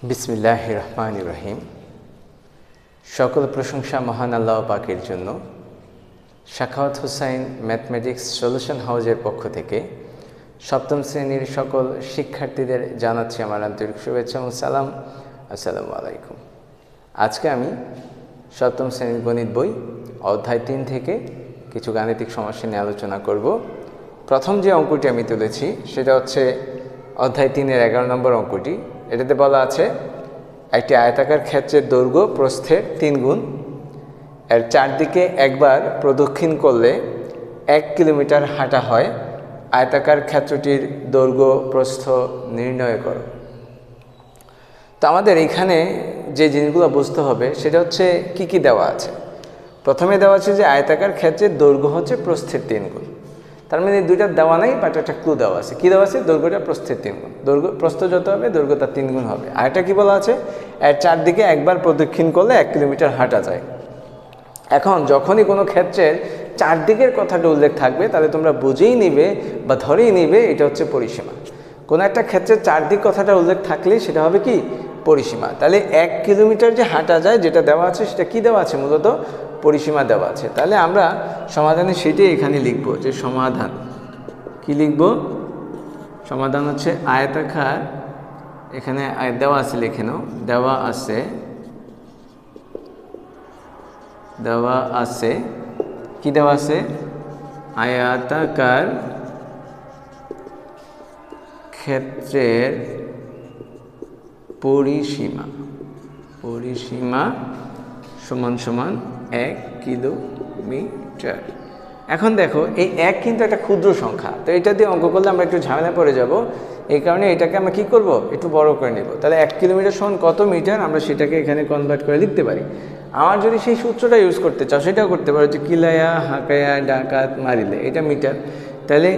বিসমিল্লাহির রহমানির রহিম। সকল প্রশংসা মহান আল্লাহ পাকের জন্য। সাখাওয়াত হুসাইন ম্যাথমেটিক্স সলিউশন হাউসের পক্ষ থেকে সপ্তম শ্রেণীর সকল শিক্ষার্থীদের জানাচ্ছি আমার আন্তরিক শুভেচ্ছা এবং সালাম। আসসালামু আলাইকুম। আজকে আমি সপ্তম শ্রেণীর গণিত বই অধ্যায় 3 থেকে কিছু গাণিতিক সমস্যা নিয়ে আলোচনা করব। প্রথম যে অঙ্কটি আমি তুলেছি সেটা হচ্ছে অধ্যায় 3-এর 11 নম্বর অঙ্কটি। এটাতে বলা আছে একটি আয়তাকার ক্ষেত্রের দৈর্ঘ্য প্রস্থের 3 গুণ, এর চারদিকে একবার প্রদক্ষিণ করলে 1 কিলোমিটার হাঁটা হয়। আয়তাকার ক্ষেত্রটির দৈর্ঘ্য প্রস্থ নির্ণয় করো। তো আমাদের এখানে যে জিনিসগুলো বুঝতে হবে সেটা হচ্ছে কি দেওয়া আছে। প্রথমে দেওয়া আছে যে আয়তাকার ক্ষেত্রের দৈর্ঘ্য হচ্ছে প্রস্থের 3 গুণ। তার মানে দুইটা দেওয়া নাই, বাট একটা ক্লু দেওয়া আছে। কী দেওয়া আছে? দৈর্ঘ্যটা প্রস্থের 3 গুণ। দৈর্ঘ্য প্রস্থ যত হবে দৈর্ঘ্য তার 3 গুণ হবে। আর এটা কী বলা আছে? এর চারদিকে একবার প্রদক্ষিণ করলে 1 কিলোমিটার হাঁটা যায়। এখন যখনই কোনো ক্ষেত্রের চারদিকের কথাটা উল্লেখ থাকবে তাহলে তোমরা বুঝেই নিবে বা ধরেই নিবে এটা হচ্ছে পরিসীমা। কোনো একটা ক্ষেত্রের চারদিক কথাটা উল্লেখ থাকলে সেটা হবে কি? পরিসীমা। তাহলে 1 কিলোমিটার যে হাঁটা যায় যেটা দেওয়া আছে সেটা কি দেওয়া আছে? মূলত পরিসীমা দেওয়া আছে। তাহলে আমরা সমাধানে সেটাই এখানে লিখব, যে সমাধান কি লিখব? সমাধান হচ্ছে আয়তাকার, এখানে দেওয়া আছে, লিখে নাও, দেওয়া আছে কি দেওয়া আছে? আয়তাকার ক্ষেত্রের পরিসীমা সমান সমান 1 কিলোমিটার। এখন দেখো এই 1 কিন্তু একটা ক্ষুদ্র সংখ্যা, তো এটা দিয়ে অঙ্ক করলে আমরা একটু ঝামেলা পড়ে যাব। এই কারণে এটাকে আমরা কি করব? একটু বড় করে নেব। তাহলে 1 কিলোমিটার সমান কত মিটার, আমরা সেটাকে এখানে কনভার্ট করে লিখতে পারি। আমার যদি সেই সূত্রটা ইউজ করতে চাও সেটাও করতে পারো, যে কিলায়া হাকায়া ডাকাত মারিলে, এটা মিটার। তাহলে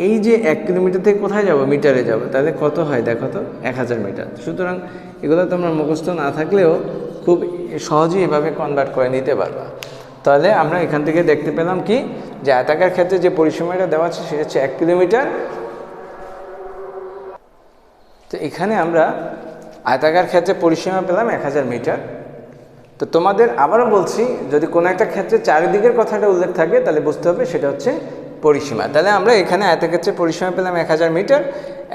এই যে 1 কিলোমিটার থেকে কোথায় যাব? মিটারে যাব। তাহলে কত হয় দেখো তো? 1000 মিটার। সুতরাং এগুলো তোমরা মুখস্থ না থাকলেও খুব সহজেই এভাবে কনভার্ট করে নিতে পারবা। তাহলে আমরা এখান থেকে দেখতে পেলাম কি, যে আয়তাকার ক্ষেত্রে যে পরিসীমাটা দেওয়া আছে সেটা হচ্ছে 1 কিলোমিটার। তো এখানে আমরা আয়তাকার ক্ষেত্রে পরিসীমা পেলাম 1000 মিটার। তো তোমাদের আবারও বলছি, যদি কোনো একটা ক্ষেত্রে চারিদিকের কথাটা উল্লেখ থাকে তাহলে বুঝতে হবে সেটা হচ্ছে পরিসীমা। তাহলে আমরা এখানে আয়তক্ষেত্রের পরিসীমা পেলাম 1000 মিটার।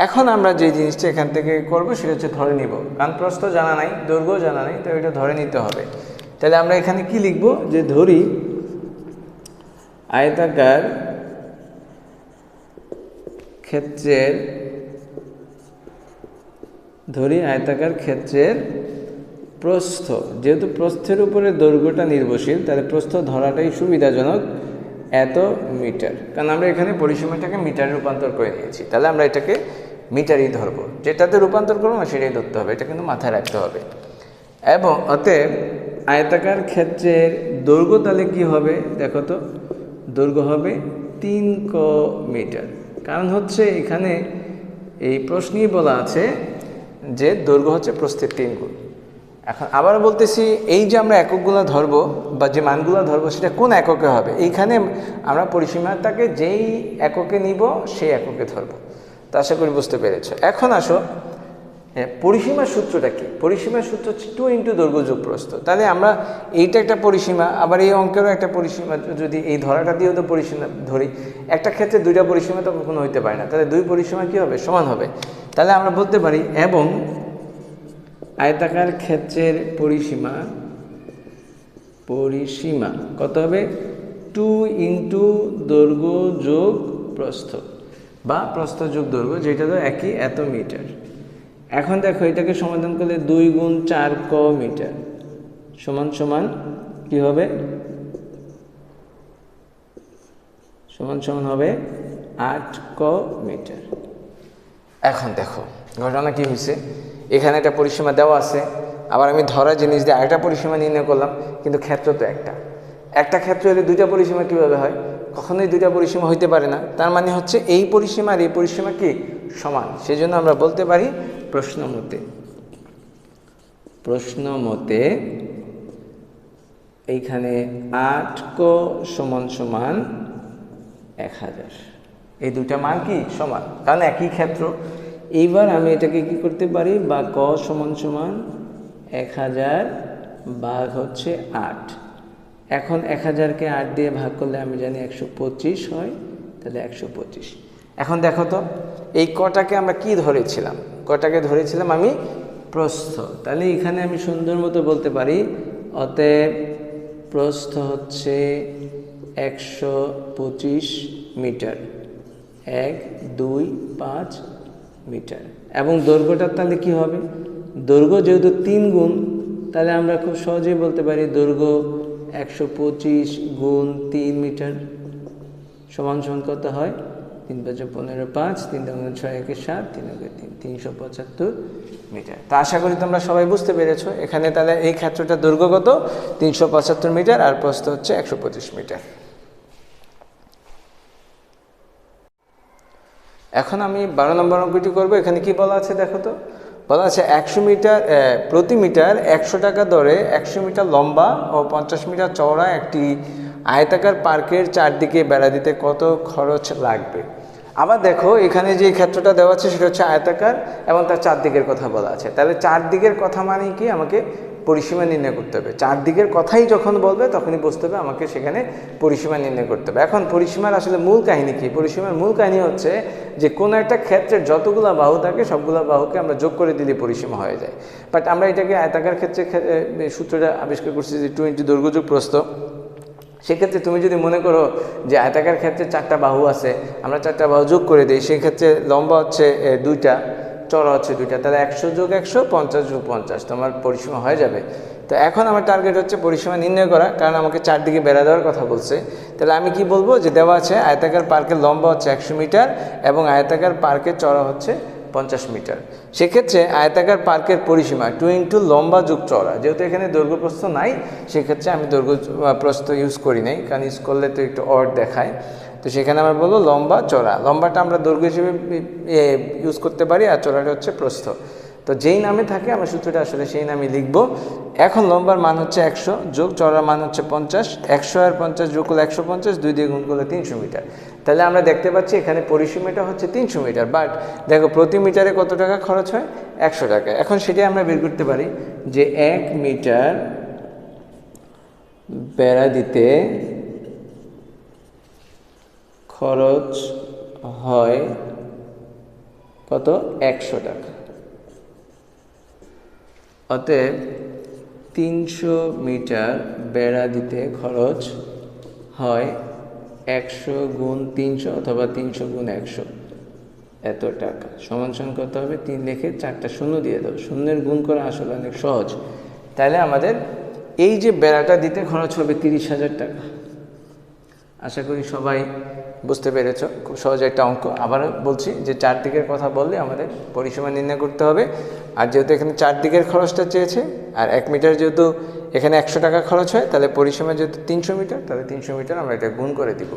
এখন আমরা যে জিনিসটা এখান থেকে করব সেটা হচ্ছে ধরে নিব, কারণ প্রস্থ জানা নাই, দৈর্ঘ্য জানা নাই, তো এটা ধরে নিতে হবে। তাহলে আমরা এখানে কি লিখব? যে ধরি আয়তাকার ক্ষেত্রের প্রস্থ, যেহেতু প্রস্থের উপরে দৈর্ঘ্যটা নির্ভরশীল তাহলে প্রস্থ ধরাটাই সুবিধাজনক, এত মিটার। কারণ আমরা এখানে পরিসীমাটাকে মিটারে রূপান্তর করে নিয়েছি, তাহলে আমরা এটাকে মিটারই ধরবো। যেটাতে রূপান্তর করবো না সেটাই ধরতে হবে, এটা কিন্তু মাথায় রাখতে হবে। এবং অতএব আয়তাকার ক্ষেত্রের দৈর্ঘ্য তাহলে কী হবে দেখো তো? দৈর্ঘ্য হবে 3 মিটার। কারণ হচ্ছে এখানে এই প্রশ্নেই বলা আছে যে দৈর্ঘ্য হচ্ছে প্রস্থের 3 গুণ। এখন আবার বলতেছি, এই যে আমরা এককগুলো ধরবো বা যে মানগুলো ধরবো সেটা কোন এককে হবে? এইখানে আমরা পরিসীমাটাকে যেই এককে নিব সেই এককে ধরবো। তা আশা করি বুঝতে পেরেছো। এখন আসো, পরিসীমার সূত্রটা কি? পরিসীমার সূত্র হচ্ছে 2 × দৈর্ঘ্য যোগ প্রস্থ। তাহলে আমরা এইটা একটা পরিসীমা, আবার এই অঙ্কেরও একটা পরিসীমা, যদি এই ধরাটা দিয়েও তো পরিসীমা ধরি, একটা ক্ষেত্রে দুইটা পরিসীমা তো কখনো হইতে পারে না। তাহলে 2 পরিসীমা কী হবে? সমান হবে। তাহলে আমরা বলতে পারি এবং আয়তাকার ক্ষেত্রের পরিসীমা কত হবে? 2 × দৈর্ঘ্য যোগ প্রস্থ, বা প্রস্থ যোগ দৈর্ঘ্য, যেটা তো একই, এত মিটার। এখন দেখো এটাকে সমাধান করলে 2 × 4 মিটার সমান সমান কি হবে? সমান হবে 8 মিটার। এখন দেখো ঘটনা কি হয়েছে, এখানে একটা পরিসীমা দেওয়া আছে, আবার আমি ধরা জিনিস দিয়ে আরেকটা পরিসীমা নির্ণয় করলাম, কিন্তু ক্ষেত্র তো একটা ক্ষেত্র হলে দুইটা পরিসীমা কীভাবে হয়? কখনোই দুইটা পরিসীমা হইতে পারে না। তার মানে হচ্ছে এই পরিসীমা আর এই পরিসীমা কি সমান। সেই জন্য আমরা বলতে পারি প্রশ্ন মতে এইখানে 8 সমান সমান 1000। এই দুইটা মান কি সমান, কারণ একই ক্ষেত্র। এইবার আমি এটাকে কি করতে পারি, বা ক সমান সমান 1000 ভাগ হচ্ছে 8। এখন 1000কে 8 দিয়ে ভাগ করলে আমি জানি 125 হয়, তাহলে 125। এখন দেখো তো এই কটাকে আমরা কি ধরেছিলাম, কটাকে ধরেছিলাম আমি প্রস্থ। তাহলে এখানে আমি সুন্দর মতো বলতে পারি অতএব প্রস্থ হচ্ছে 125 মিটার, 1 2 5 মিটার। এবং দৈর্ঘ্যটা তাহলে কি হবে, দৈর্ঘ্য যেহেতু 3 গুণ, তাহলে আমরা খুব সহজেই বলতে পারি দৈর্ঘ্য 125 গুণ 3 মিটার সমান সমান কত হয়, 3 5 15 5, 3 2 6 1 7, 3 3 375 মিটার। তা আশা করি তোমরা সবাই বুঝতে পেরেছো এখানে তাহলে এই ক্ষেত্রটা দৈর্ঘ্য কত 375 মিটার আর প্রস্থ হচ্ছে 125 মিটার। এখন আমি 12 নম্বর অঙ্কটি করব। এখানে কি বলা আছে দেখো তো, বলা আছে 100 মিটার প্রতি মিটার 100 টাকা দরে 100 মিটার লম্বা ও 50 মিটার চওড়া একটি আয়তাকার পার্কের চারদিকে বেড়া দিতে কত খরচ লাগবে। আবার দেখো এখানে যে ক্ষেত্রটা দেওয়া আছে সেটা হচ্ছে আয়তাকার এবং তার চারদিকের কথা বলা আছে। তাহলে চারদিকের কথা মানে কি, আমাকে পরিসীমা নির্ণয় করতে হবে। চারদিকের কথাই যখন বলবে তখনই বুঝতে হবে আমাকে সেখানে পরিসীমা নির্ণয় করতে হবে। এখন পরিসীমার আসলে মূল কাহিনী কি, পরিসীমার মূল কাহিনী হচ্ছে যে কোনো একটা ক্ষেত্রের যতগুলো বাহু থাকে সবগুলো বাহুকে আমরা যোগ করে দিলে পরিসীমা হয়ে যায়। বাট আমরা এটাকে আয়তাকার ক্ষেত্রে সূত্রটা আবিষ্কার করছি যে 2 দৈর্ঘ্য যোগ প্রস্থ। সেক্ষেত্রে তুমি যদি মনে করো যে আয়তাকার ক্ষেত্রে 4টা বাহু আছে, আমরা 4টা বাহু যোগ করে দিই, সেই ক্ষেত্রে লম্বা হচ্ছে 2টা, চওড়া হচ্ছে 2টা, তাহলে 100 যোগ 100 50 যোগ 50 তোমার পরিসীমা হয়ে যাবে। তো এখন আমার টার্গেট হচ্ছে পরিসীমা নির্ণয় করা, কারণ আমাকে চারদিকে বেড়া দেওয়ার কথা বলছে। তাহলে আমি কি বলবো যে দেওয়া আছে আয়তাকার পার্কের লম্বা হচ্ছে 100 মিটার এবং আয়তাকার পার্কের চওড়া হচ্ছে 50 মিটার। সেক্ষেত্রে আয়তাকার পার্কের পরিসীমা 2 লম্বা যোগ চওড়া, যেহেতু এখানে দৈর্ঘ্য প্রস্থ নাই সেক্ষেত্রে আমি দৈর্ঘ্য প্রস্থ ইউজ করি নাই, কারণ ইউজ করলে তো একটু অড দেখায়। তো সেখানে আমরা বলবো লম্বা চওড়া, লম্বাটা আমরা দৈর্ঘ্য হিসেবে ইউজ করতে পারি আর চওড়াটা হচ্ছে প্রস্থ। তো যেই নামে থাকে আমরা সূত্রটা আসলে সেই নামে লিখব। এখন লম্বার মান হচ্ছে 100 যোগ চওড়ার মান হচ্ছে 50, 100 আর 50 যোগ করলে 150, 2 দিয়ে গুণ করলে 300 মিটার। তাহলে আমরা দেখতে পাচ্ছি এখানে পরিসীমাটা হচ্ছে 300 মিটার, বাট দেখো প্রতি মিটারে কত টাকা খরচ হয়, 100 টাকা। এখন সেটাই আমরা বের করতে পারি যে 1 মিটার বেড়া দিতে খরচ হয় কত, 100 টাকা। অতএব 300 মিটার বেড়া দিতে খরচ হয় 100 গুণ 300 অথবা 300 গুণ 100, এত টাকা। সমান সমান কত হবে, 3 লিখে 4টা শূন্য দিয়ে দাও, শূন্যের গুণ করা আসলে অনেক সহজ। তাহলে আমাদের এই যে বেড়াটা দিতে খরচ হবে 30,000 টাকা। আশা করি সবাই বুঝতে পেরেছ, খুব সহজ একটা অঙ্ক। আবার বলছি যে চারদিকের কথা বললে আমাদের পরিসীমা নির্ণয় করতে হবে। আর যেহেতু এখানে চারদিকের খরচটা চেয়েছে আর 1 মিটার যেহেতু এখানে 100 টাকা খরচ হয়, তাহলে পরিসীমা যেহেতু 300 মিটার, তাহলে 300 মিটার আমরা এটা গুণ করে দিব।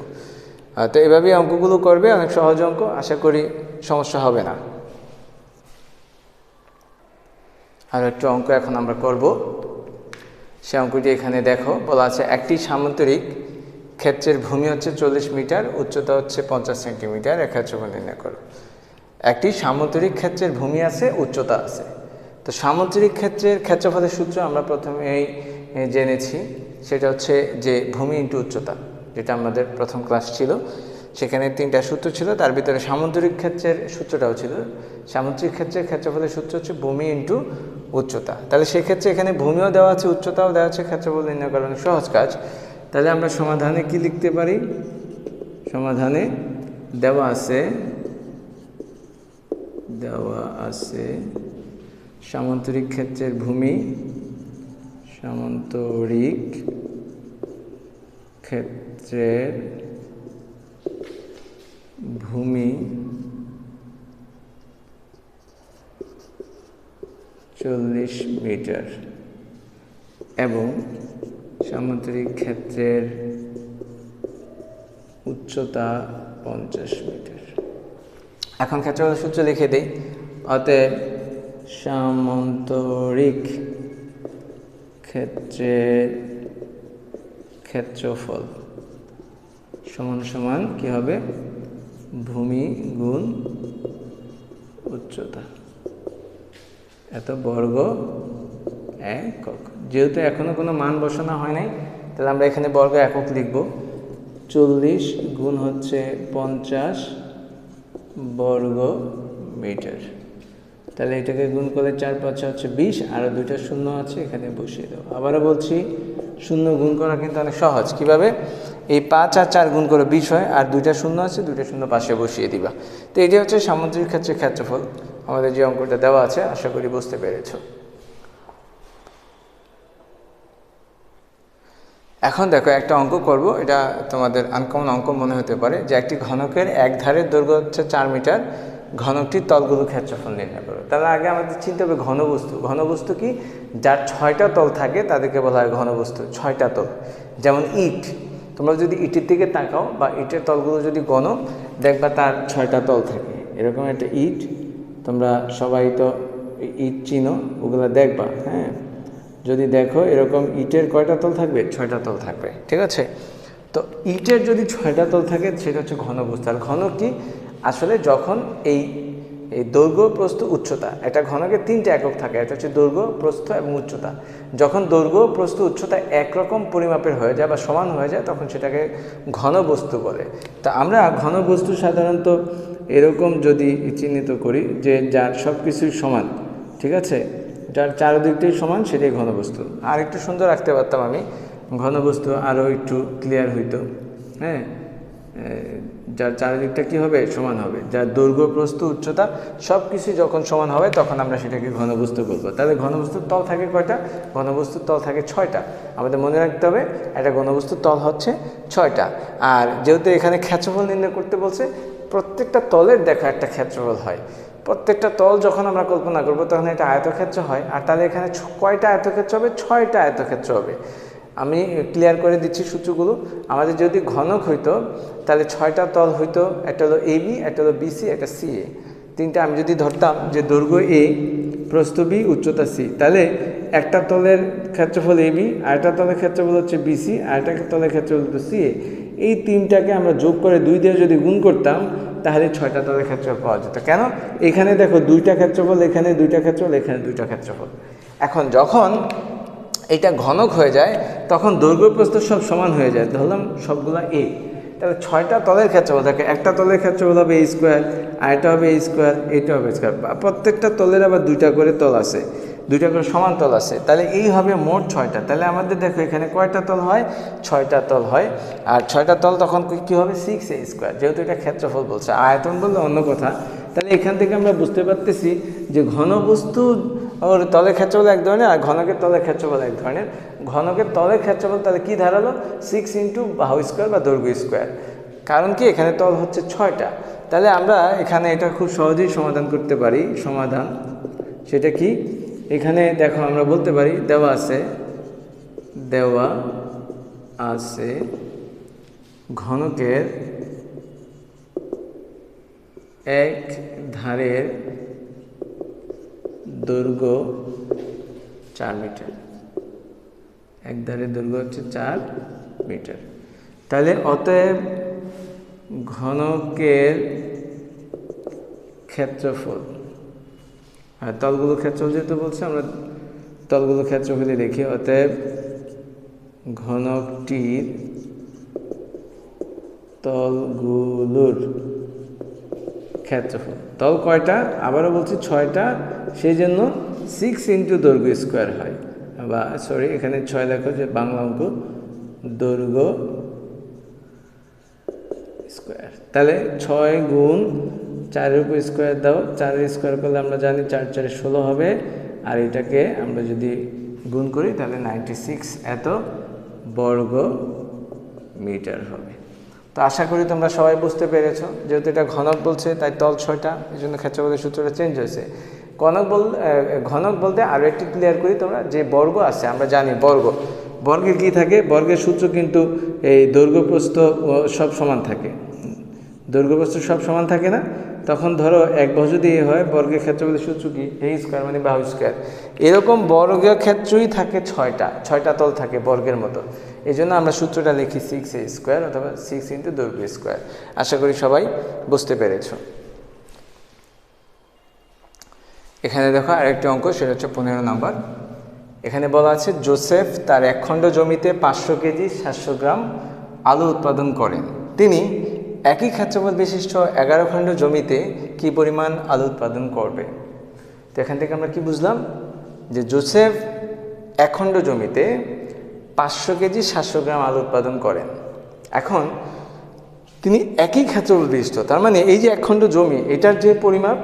তো এভাবেই অঙ্কগুলো করবে, অনেক সহজ অঙ্ক, আশা করি সমস্যা হবে না। আর একটা অঙ্ক এখন আমরা করব, সে অঙ্কটি এখানে দেখো বলা আছে একটি সামান্তরিক ক্ষেত্রের ভূমি হচ্ছে 40 মিটার, উচ্চতা হচ্ছে 50 সেন্টিমিটার, এর ক্ষেত্রফল নির্ণয় করো। একটি সামান্তরিক ক্ষেত্রের ভূমি আছে, উচ্চতা আছে। তো সামান্তরিক ক্ষেত্রের ক্ষেত্রফলের সূত্র আমরা প্রথমেই জেনেছি, সেটা হচ্ছে যে ভূমি ইন্টু উচ্চতা, যেটা আমাদের প্রথম ক্লাস ছিল। সেখানে 3টা সূত্র ছিল, তার ভিতরে সামান্তরিক ক্ষেত্রের সূত্রটাও ছিল। সামান্তরিক ক্ষেত্রের ক্ষেত্রফলের সূত্র হচ্ছে ভূমি ইন্টু উচ্চতা। তাহলে সেক্ষেত্রে এখানে ভূমিও দেওয়া আছে, উচ্চতাও দেওয়া আছে, ক্ষেত্রফল নির্ণয় করা অনেক সহজ কাজ। তাহলে আমরা সমাধানে কি লিখতে পারি, সমাধানে দেওয়া আছে সামান্তরিক ক্ষেত্রের ভূমি, সামান্তরিক ক্ষেত্রের ভূমি 40 মিটার এবং সামান্তরিক ক্ষেত্রের উচ্চতা 50 মিটার। এখন ক্ষেত্রফলের সূত্র লিখে দেই। অতএব সামান্তরিক ক্ষেত্রের ক্ষেত্রফল সমান সমান কি হবে, ভূমি গুণ উচ্চতা, এত বর্গ একক। যেহেতু এখনো কোনো মান বসানো হয় নাই, তাহলে আমরা এখানে বর্গ একক লিখব। 40 গুণ হচ্ছে 50 বর্গ মিটার। তাহলে এটাকে গুণ করলে 4 5 হচ্ছে 20, আরও দুইটা শূন্য আছে, এখানে বসিয়ে দেবো। আবারও বলছি, শূন্য গুণ করা কিন্তু অনেক সহজ। কিভাবে? এই 5 আর 4 গুণ করে 20 হয়, আর দুইটা শূন্য আছে, দুইটা শূন্য পাশে বসিয়ে দিবা। তো এটি হচ্ছে সামুদ্রিক ক্ষেত্রের ক্ষেত্রফল। আমাদের যে অঙ্কটা দেওয়া আছে, আশা করি বুঝতে পেরেছ। এখন দেখো, একটা অঙ্ক করব, এটা তোমাদের আনকমন অঙ্ক মনে হতে পারে, যে একটি ঘনকের এক ধারের দৈর্ঘ্য হচ্ছে 4 মিটার, ঘনকটির তলগুলো ক্ষেত্রফল নির্ণয় করো। তাহলে আগে আমাদের চিন্তা হবে ঘনবস্তু। ঘনবস্তু কি? যার 6টা তল থাকে তাদেরকে বলা হয় ঘনবস্তু। 6টা তল, যেমন ইট। তোমরা যদি ইটের দিকে তাকাও বা ইটের তলগুলো যদি গণো, দেখবা তার 6টা তল থাকে। এরকম একটা ইট, তোমরা সবাই তো ইট চিনো, ওগুলো দেখবা। হ্যাঁ, যদি দেখো এরকম ইটের কয়টা তল থাকবে? 6টা তল থাকবে। ঠিক আছে? তো ইটের যদি 6টা তল থাকে, সেটা হচ্ছে ঘনবস্তু। আর ঘন কি? আসলে যখন এই দৈর্ঘ্য, প্রস্থ, উচ্চতা, একটা ঘনকের 3টে একক থাকে, এটা হচ্ছে দৈর্ঘ্য, প্রস্থ এবং উচ্চতা। যখন দৈর্ঘ্য, প্রস্থ, উচ্চতা একরকম পরিমাপের হয়ে যায় বা সমান হয়ে যায়, তখন সেটাকে ঘনবস্তু বলে। তা আমরা ঘনবস্তু সাধারণত এরকম যদি চিহ্নিত করি, যে যার সব কিছুই সমান, ঠিক আছে, যার চারদিকটাই সমান, সেটাই ঘনবস্তু। আর একটু সুন্দর রাখতে পারতাম আমি, ঘনবস্তু আরও একটু ক্লিয়ার হইতো। হ্যাঁ, যার চারিদিকটা কী হবে? সমান হবে। যার দৈর্ঘ্য, প্রস্থ, উচ্চতা সব কিছু যখন সমান হবে, তখন আমরা সেটাকে ঘনবস্তু বলবো। তাহলে ঘনবস্তুর তল থাকে কয়টা? ঘনবস্তুর তল থাকে 6টা। আমাদের মনে রাখতে হবে, একটা ঘনবস্তুর তল হচ্ছে 6টা। আর যেহেতু এখানে ক্ষেত্রফল নির্ণয় করতে বলছে, প্রত্যেকটা তলের দেখা একটা ক্ষেত্রফল হয়। প্রত্যেকটা তল যখন আমরা কল্পনা করবো, তখন এটা আয়তক্ষেত্র হয়। আর তাহলে এখানে কয়টা আয়তক্ষেত্র হবে? 6টা আয়তক্ষেত্র হবে। আমি ক্লিয়ার করে দিচ্ছি সূত্রগুলো। আমাদের যদি ঘনক হইতো, তাহলে 6টা তল হইতো। একটা হলো এবি, একটা হলো বিসি, একটা সিএ। তিনটা আমি যদি ধরতাম যে দৈর্ঘ্য এ, প্রস্থ বি, উচ্চতা সি, তাহলে একটা তলের ক্ষেত্রফল এবি, আরেকটা তলের ক্ষেত্রফল হচ্ছে বিসি, আরেকটা তলের ক্ষেত্রফল হচ্ছে সিএ। এই তিনটাকে আমরা যোগ করে 2 দিয়ে যদি গুণ করতাম, তাহলে 6টা তলের ক্ষেত্রফল পাওয়া যেত। কেন? এখানে দেখো 2টা ক্ষেত্রফল, এখানে 2টা ক্ষেত্রফল, এখানে 2টা ক্ষেত্রফল। এখন যখন এটা ঘনক হয়ে যায়, তখন দৈর্ঘ্য, প্রস্থ সব সমান হয়ে যায়। ধরলাম সবগুলা এ, তাহলে 6টা তলের ক্ষেত্রফল থাকে। একটা তলের ক্ষেত্রফল হবে এ স্কোয়ার, আরেকটা হবে এ স্কোয়ার, এটা হবে স্কোয়ার। প্রত্যেকটা তলের আবার 2টা করে তল আছে, 2টা করে সমান তল আছে। তাহলে এই হবে মোট 6টা। তাহলে আমাদের দেখো এখানে কয়টা তল হয়? 6টা তল হয়। আর 6টা তল তখন কী হবে? 6a স্কোয়ার, যেহেতু এটা ক্ষেত্রফল বলছে। আয়তন বললে অন্য কথা। তাহলে এখান থেকে আমরা বুঝতে পারতেছি যে ঘনবস্তু ওর তলের ক্ষেত্রফল এক ধরনের, আর ঘনকের তলের ক্ষেত্রফল এক ধরনের। ঘনকের তলের ক্ষেত্রফল তাহলে কী দাঁড়ালো? 6 ইন্টু বাহু স্কোয়ার বা দৈর্ঘ্য স্কোয়ার। কারণ কি? এখানে তল হচ্ছে 6টা। তাহলে আমরা এখানে এটা খুব সহজেই সমাধান করতে পারি। সমাধান সেটা কি? এখানে দেখো আমরা বলতে পারি, দেওয়া আছে ঘনকের এক ধারের দৈর্ঘ্য 4 মিটার। এক ধারের দৈর্ঘ্য হচ্ছে 4 মিটার। তাহলে অতএব ঘনকের ক্ষেত্রফল, আর তলগুলো ক্ষেত্রফল যেহেতু বলছে, আমরা তলগুলো ক্ষেত্রফলই দেখি। অতএব ঘনকটির তলগুলোর ক্ষেত্রফল। তল কয়টা? আবারও বলছি 6টা, সেই জন্য 6 ইন্টু দৈর্ঘ্য স্কোয়ার হয়। বা সরি, এখানে 6 লেখো, যে বাংলা অঙ্ক, দৈর্ঘ্য স্কোয়ার। তাহলে 6 গুণ 4-এর উপর স্কোয়ার দাও, 4-এর স্কোয়ার করলে আমরা জানি 4 4 16 হবে। আর এটাকে আমরা যদি গুণ করি, তাহলে 96 এত বর্গ মিটার হবে। তো আশা করি তোমরা সবাই বুঝতে পেরেছো। যেহেতু এটা ঘনক বলছে, তাই তল 6টা, এই জন্য ক্ষেত্রফলের সূত্রটা চেঞ্জ হয়েছে। ঘনক বলতে আরও একটু ক্লিয়ার করি, তোমরা যে বর্গ আছে, আমরা জানি বর্গের কী থাকে? বর্গের সূত্র কিন্তু এই দৈর্ঘ্য, প্রস্থ সব সমান থাকে। দৈর্ঘ্য, প্রস্থ সব সমান থাকে না? তখন ধরো এক বাহু যদি এ হয়, বর্গের ক্ষেত্রফলের সূত্র কি? এ স্কোয়ার মানে বাহু স্কোয়ার। এরকম বর্গের ক্ষেত্রই থাকে 6টা তল থাকে বর্গের মতো। এই জন্য আমরা সূত্রটা লিখি 6a স্কোয়ার অথবা 6 ইন্টু দৈর্ঘ্য স্কোয়ার। আশা করি সবাই বুঝতে পেরেছো। এখানে দেখো আরেকটি অঙ্ক, সেটা হচ্ছে 15 নম্বর। এখানে বলা আছে জোসেফ তার 1 খণ্ড জমিতে 500 কেজি 700 গ্রাম আলু উৎপাদন করেন। তিনি একই ক্ষেত্রফল বিশিষ্ট 11 খণ্ড জমিতে কি পরিমাণ আলু উৎপাদন করবে? তো এখান থেকে আমরা কি বুঝলাম যে জোসেফ 1 খণ্ড জমিতে 500 কেজি 700 গ্রাম আলু উৎপাদন করেন। এখন তিনি একই ক্ষেত্রফল বিশিষ্ট, তার মানে এই যে 1 খণ্ড জমি, এটার যে পরিমাপ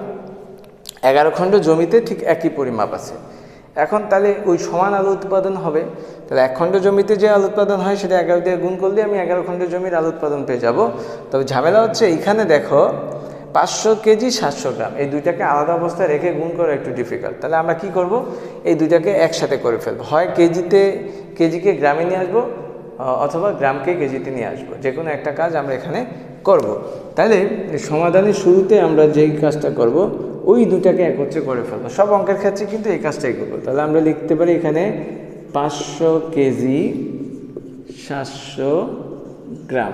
11 খণ্ড জমিতে ঠিক একই পরিমাপ আছে। এখন তাহলে ওই সমান আলু উৎপাদন হবে। তাহলে 1 খণ্ড জমিতে যে আলু উৎপাদন হয় সেটা 11 দিয়ে গুণ করলে আমি 11 খণ্ড জমির আলু উৎপাদন পেয়ে যাব। তবে ঝামেলা হচ্ছে এইখানে দেখো 500 কেজি 700 গ্রাম, এই দুইটাকে আলাদা অবস্থায় রেখে গুণ করা একটু ডিফিকাল্ট। তাহলে আমরা কি করব, এই দুইটাকে একসাথে করে ফেলবো। হয় কেজিকে গ্রামে নিয়ে আসবো, অথবা গ্রামকে কেজিতে নিয়ে আসবো। যে কোনো একটা কাজ আমরা এখানে করব। তাহলে সমাধানের শুরুতে আমরা যেই কাজটা করব, ওই দুটাকে একত্রে করে ফেলবো। সব অঙ্কের ক্ষেত্রে কিন্তু এই কাজটাই করবো। তাহলে আমরা লিখতে পারি এখানে 500 কেজি 700 গ্রাম,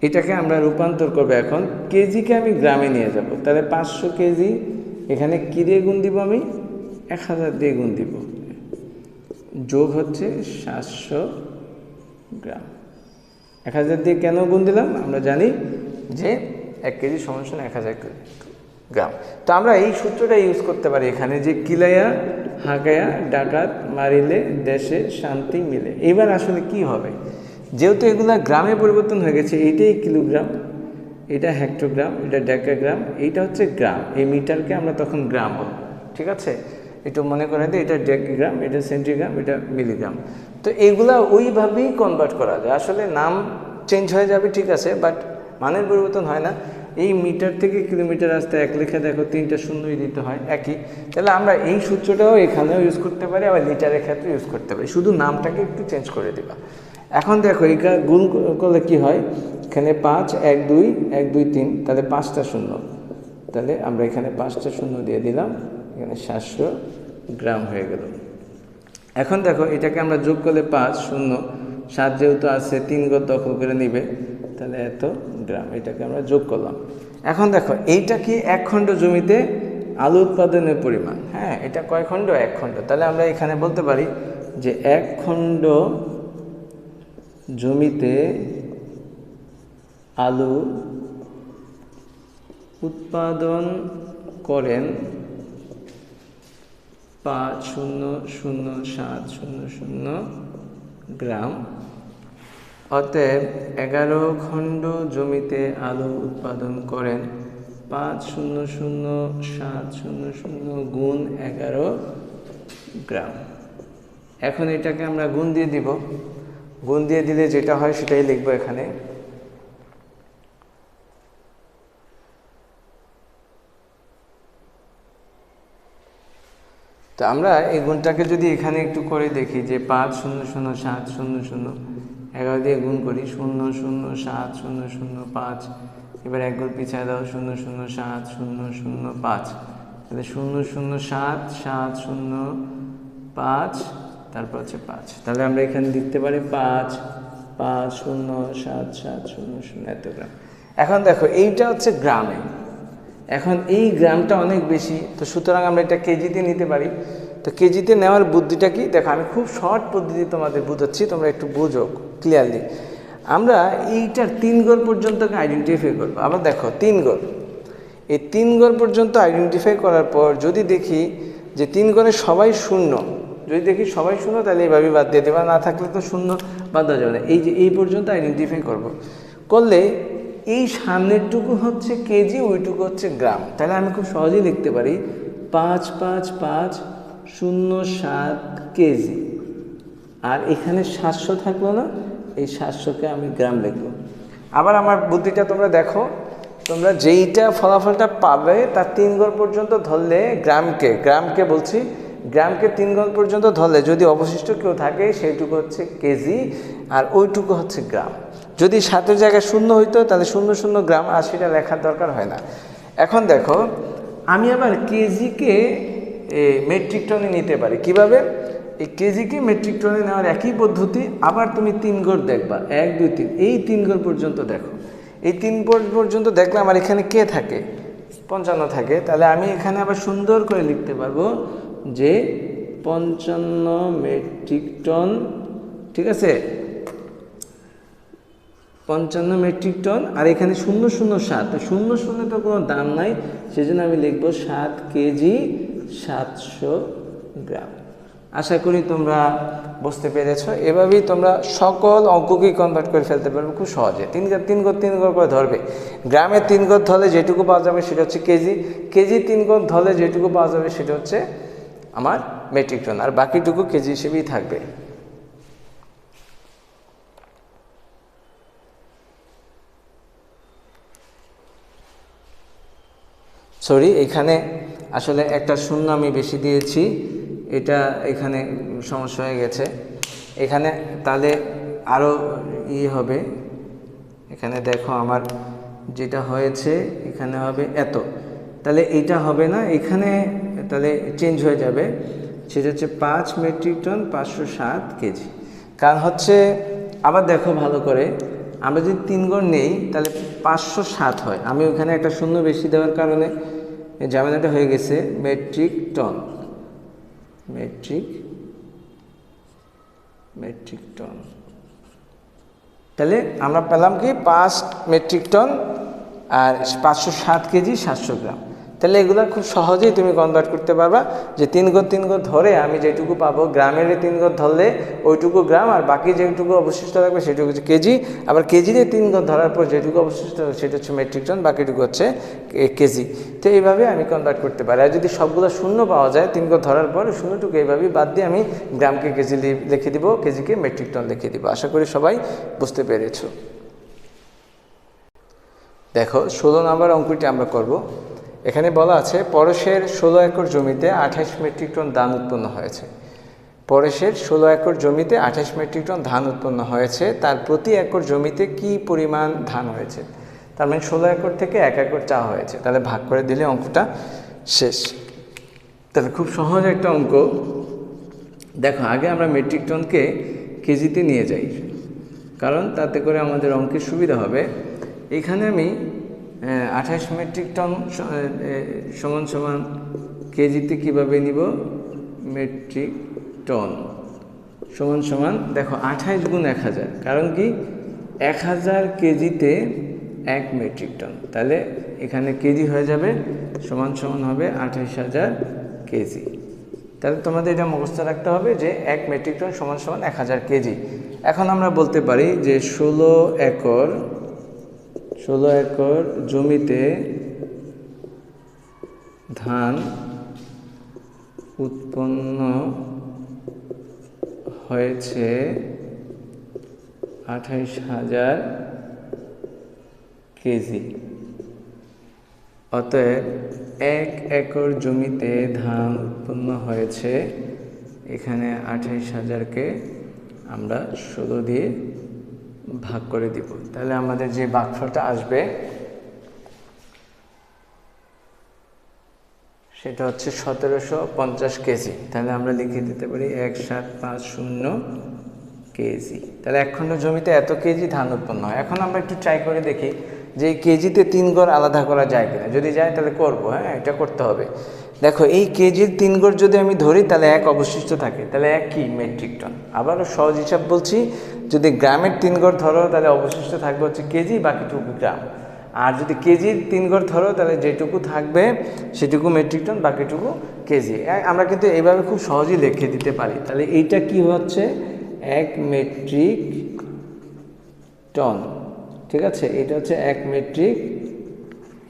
এটাকে আমরা রূপান্তর করবো। এখন কেজিকে আমি গ্রামে নিয়ে যাব। তাহলে 500 কেজি এখানে কী দিয়ে গুণ দিব, আমি 1000 দিয়ে গুণ দিব, যোগ হচ্ছে 700 গ্রাম। 1000 দিয়ে কেন গুণ দিলাম? আমরা জানি যে 1 কেজি সমান 1000 গ্রাম। তো আমরা এই সূত্রটা ইউজ করতে পারি এখানে, যে কিলাইয়া হাগায়া ডাকাত মারিলে দেশে শান্তি মিলে। এবার আসলে কি হবে, যেহেতু এগুলা গ্রামে পরিবর্তন হয়ে গেছে, এইটাই কিলোগ্রাম, এটা হেক্টোগ্রাম, এটা ডেকাগ্রাম, এইটা হচ্ছে গ্রাম। এই মিটারকে আমরা তখন গ্রাম বলব। ঠিক আছে, একটু মনে করে দিই, এটা ডেকাগ্রাম, এটা সেন্টিগ্রাম, এটা মিলিগ্রাম। তো এইগুলা ওইভাবেই কনভার্ট করা যায়। আসলে নাম চেঞ্জ হয়ে যাবে, ঠিক আছে, বাট মানের পরিবর্তন হয় না। এই মিটার থেকে কিলোমিটার আসতে 1 লেখা দেখো 3টা শূন্যই দিতে হয় একই। তাহলে আমরা এই সূত্রটাও এখানেও ইউজ করতে পারি, আবার লিটারের ক্ষেত্রে ইউজ করতে পারি, শুধু নামটাকে একটু চেঞ্জ করে দিবা। এখন দেখো এটা গুণ করলে কি হয়, এখানে 5 1 2 1 2 3, তাহলে 5টা শূন্য, তাহলে আমরা এখানে 5টা শূন্য দিয়ে দিলাম, এখানে 700 গ্রাম হয়ে গেল। এখন দেখো এটাকে আমরা যোগ করলে 5 0 7 যেহেতু আছে 3 ঘর দখল করে নিবে, তাহলে এত গ্রাম, এটাকে আমরা যোগ করলাম। এখন দেখো এইটা কি 1 খণ্ড জমিতে আলু উৎপাদনের পরিমাণ। হ্যাঁ, এটা কয় খণ্ড? 1 খণ্ড। তাহলে আমরা এখানে বলতে পারি যে 1 খণ্ড জমিতে আলু উৎপাদন করেন 5,007,00 গ্রাম। অতএব 11 খণ্ড জমিতে আলু উৎপাদন করেন 5,007,00 গুণ 11 গ্রাম। এখন এটাকে আমরা গুণ দিয়ে দিব। গুণ দিয়ে দিলে যেটা হয় সেটাই লিখবো এখানে। তো আমরা এই গুণটাকে যদি এখানে একটু করে দেখি, যে 5,007,00 11 দিয়ে গুণ করি, 0,007,005, এবার 1 ঘর পিছিয়ে দাও, 0,007,005, তাহলে 0,007,705, তারপর হচ্ছে 5। তাহলে আমরা এখানে লিখতে পারি 5,007,700 এত গ্রাম। এখন দেখো এইটা হচ্ছে গ্রামে, এখন এই গ্রামটা অনেক বেশি, তো সুতরাং আমরা এটা কেজিতে নিতে পারি। তো কেজিতে নেওয়ার বুদ্ধিটা কি, দেখো আমি খুব শর্ট পদ্ধতি তোমাদের বুঝাচ্ছি, তোমরা একটু বুঝো ক্লিয়ারলি। আমরা এইটার 3 ঘর পর্যন্তকে আইডেন্টিফাই করবো। আবার দেখো 3 ঘর, এই 3 ঘর পর্যন্ত আইডেন্টিফাই করার পর যদি দেখি যে 3 ঘরে সবাই শূন্য, যদি দেখি সবাই শূন্য, তাহলে এইভাবেই বাদ দিয়ে দেবা, না থাকলে তো শূন্য বাদ দেওয়া যাবে না। এই যে এই পর্যন্ত আইডেন্টিফাই করলে এই সামনেরটুকু হচ্ছে কেজি, ওইটুকু হচ্ছে গ্রাম। তাহলে আমি খুব সহজেই লিখতে পারি 5,5,5,007 কেজি। আর এখানে 700 থাকলো না, এই 700কে আমি গ্রাম লিখবো। আবার আমার বুদ্ধিটা তোমরা দেখো, তোমরা যেইটা ফলাফলটা পাবে তার 3 ঘর পর্যন্ত ধরলে গ্রামকে বলছি, গ্রামকে 3 ঘর পর্যন্ত ধরলে যদি অবশিষ্ট কেউ থাকে সেইটুকু হচ্ছে কেজি, আর ওইটুকু হচ্ছে গ্রাম। যদি 7-এর জায়গায় 0 হইতো তাহলে 0,0 গ্রাম, আর সেটা লেখার দরকার হয় না। এখন দেখো আমি আবার কেজিকে মেট্রিক টনে নিতে পারি। কিভাবে? এই কেজিকে মেট্রিক টনে নেওয়ার একই পদ্ধতি। আবার তুমি 3 ঘর দেখবা, 1 2 3, এই 3 ঘর পর্যন্ত দেখো। এই 3 ঘর পর্যন্ত দেখলে আমার এখানে কে থাকে? 55 থাকে, তাহলে আমি এখানে আবার সুন্দর করে লিখতে পারবো যে 55 মেট্রিক টন, ঠিক আছে, 55 মেট্রিক টন। আর এখানে 007, 00 তো কোনো দাম নাই, সেজন্য আমি লিখব 7 কেজি 700 গ্রাম। আশা করি তোমরা বুঝতে পেরেছো। এভাবেই তোমরা সকল অঙ্ককেই কনভার্ট করে ফেলতে পারবে খুব সহজে। তিন ঘর করে ধরবে। গ্রামের 3 ঘর ধরলে যেটুকু পাওয়া যাবে সেটা হচ্ছে কেজি, কেজি 3 ঘর ধরলে যেটুকু পাওয়া যাবে সেটা হচ্ছে আমার মেট্রিক টন, আর বাকিটুকু কেজি হিসেবেই থাকবে। সরি, এখানে আসলে একটা শূন্য আমি বেশি দিয়েছি, এটা এখানে সমস্যা হয়ে গেছে। এখানে তাহলে আরও হবে, এখানে দেখো আমার যেটা হয়েছে এখানে হবে এত, তাহলে এইটা হবে না, এখানে তাহলে চেঞ্জ হয়ে যাবে, সেটা হচ্ছে 5 মেট্রিক টন 507 কেজি। কারণ হচ্ছে আবার দেখো ভালো করে, আমরা যদি 3 ঘর নেই তাহলে 507 হয়, আমি ওখানে একটা শূন্য বেশি দেওয়ার কারণে ঝামেলাটা হয়ে গেছে। মেট্রিক টন, মেট্রিক টন, তাহলে আমরা পেলাম কি 5 মেট্রিক টন আর 507 কেজি 700 গ্রাম। তাহলে এগুলো খুব সহজেই তুমি কনভার্ট করতে পারবা যে 3 ঘর ধরে আমি যেটুকু পাবো, গ্রামের 3 ঘর ধরলে ওইটুকু গ্রাম, আর বাকি যেটুকু অবশিষ্ট থাকবে সেটুকু হচ্ছে কেজি, আবার কেজিতে 3 ঘর ধরার পর যেটুকু অবশিষ্ট থাকবে সেটা হচ্ছে মেট্রিক টন, বাকিটুকু হচ্ছে কেজি। তো এইভাবে আমি কনভার্ট করতে পারি। আর যদি সবগুলো শূন্য পাওয়া যায় 3 ঘর ধরার পর, শূন্যটুকু এইভাবেই বাদ দিয়ে আমি গ্রামকে কেজি লিখে দিব, কেজিকে মেট্রিক টন লিখে দিব। আশা করি সবাই বুঝতে পেরেছো। দেখো 16 নম্বর অঙ্কটি আমরা করব। এখানে বলা আছে পরশের 16 একর জমিতে 28 মেট্রিক টন ধান উৎপন্ন হয়েছে। পরশের 16 একর জমিতে 28 মেট্রিক টন ধান উৎপন্ন হয়েছে, তার প্রতি একর জমিতে কি পরিমাণ ধান হয়েছে? তার মানে 16 একর থেকে 1 একর চাওয়া হয়েছে, তাহলে ভাগ করে দিলে অঙ্কটা শেষ। তাহলে খুব সহজ একটা অঙ্ক। দেখো আগে আমরা মেট্রিক টনকে কেজিতে নিয়ে যাই, কারণ তাতে করে আমাদের অঙ্কের সুবিধা হবে। এখানে আমি 28 মেট্রিক টন সমান কেজিতে কিভাবে নিব? মেট্রিক টন সমান দেখো 28 গুণ 1000, কারণ কি 1000 কেজিতে 1 মেট্রিক টন, তাহলে এখানে কেজি হয়ে যাবে সমান হবে 28000 কেজি। তাহলে তোমাদের এটা মুখস্থ রাখতে হবে যে 1 মেট্রিক টন সমান 1000 কেজি। এখন আমরা বলতে পারি যে 16 একর জমিতে ধান উৎপন্ন হয়েছে 28000 কেজি। অতএব 1 একর জমিতে ধান উৎপন্ন হয়েছে, এখানে 28000কে আমরা 16 দিয়ে ভাগ করে দিব। তাহলে আমাদের যে ভাগফলটা আসবে সেটা হচ্ছে 1750 কেজি। তাহলে আমরা লিখে দিতে পারি 1750 কেজি। তাহলে 1 খণ্ড জমিতে এত কেজি ধান উৎপন্ন হয়। এখন আমরা একটু ট্রাই করে দেখি যে এই কেজিতে 3 ঘর আলাদা করা যায় কিনা। যদি যায় তাহলে করবো, হ্যাঁ এটা করতে হবে। দেখো এই কেজির 3 ঘর যদি আমি ধরি তাহলে 1 অবশিষ্ট থাকে, তাহলে 1 কি? Metric ton. আবারও সহজ হিসাব বলছি, যদি গ্রামের 3 ঘর ধরো তাহলে অবশিষ্ট থাকবে হচ্ছে কেজি, বাকিটুকু গ্রাম। আর যদি কেজির 3 ঘর ধরো তাহলে যেটুকু থাকবে সেটুকু মেট্রিক টন, বাকিটুকু কেজি। আমরা কিন্তু এইভাবে খুব সহজেই লিখে দিতে পারি। তাহলে এইটা কি হচ্ছে? 1 মেট্রিক টন, ঠিক আছে, এটা হচ্ছে 1 মেট্রিক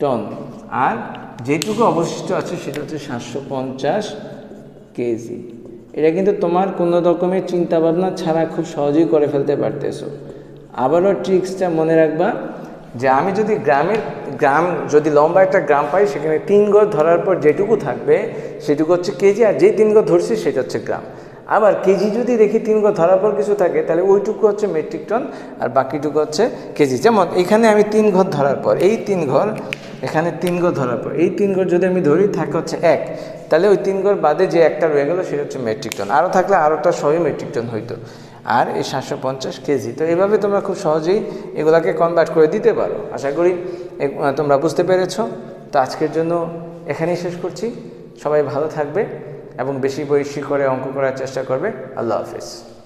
টন। আর যেটুকু অবশিষ্ট আছে সেটা হচ্ছে 750 কেজি। এটা কিন্তু তোমার কোনো রকমের চিন্তাভাবনা ছাড়া খুব সহজেই করে ফেলতে পারতেছো। আবারও ট্রিক্সটা মনে রাখবা যে আমি যদি গ্রাম যদি লম্বা একটা গ্রাম পাই, সেখানে 3 ঘর ধরার পর যেটুকু থাকবে সেটুকু হচ্ছে কেজি, আর যেই 3 ঘর ধরছি সেটা হচ্ছে গ্রাম। আবার কেজি যদি দেখি 3 ঘর ধরার পর কিছু থাকে তাহলে ওইটুকু হচ্ছে মেট্রিক টন, আর বাকিটুকু হচ্ছে কেজি। যেমন এখানে আমি 3 ঘর ধরার পর এই 3 ঘর, এখানে 3 ঘর ধরার পর এই 3 ঘর যদি আমি ধরি থাকে হচ্ছে 1, তাহলে ওই 3 ঘর বাদে যে একটা রয়ে গেল সেটা হচ্ছে মেট্রিক টন। আরও থাকলে আরোটা সবই মেট্রিক টন হইতো, আর এই 750 কেজি। তো এইভাবে তোমরা খুব সহজেই এগুলাকে কনভার্ট করে দিতে পারো। আশা করি তোমরা বুঝতে পেরেছো। তো আজকের জন্য এখানেই শেষ করছি। সবাই ভালো থাকবে এবং বেশি বেশি করে অঙ্ক করার চেষ্টা করবে। আল্লাহ হাফেজ।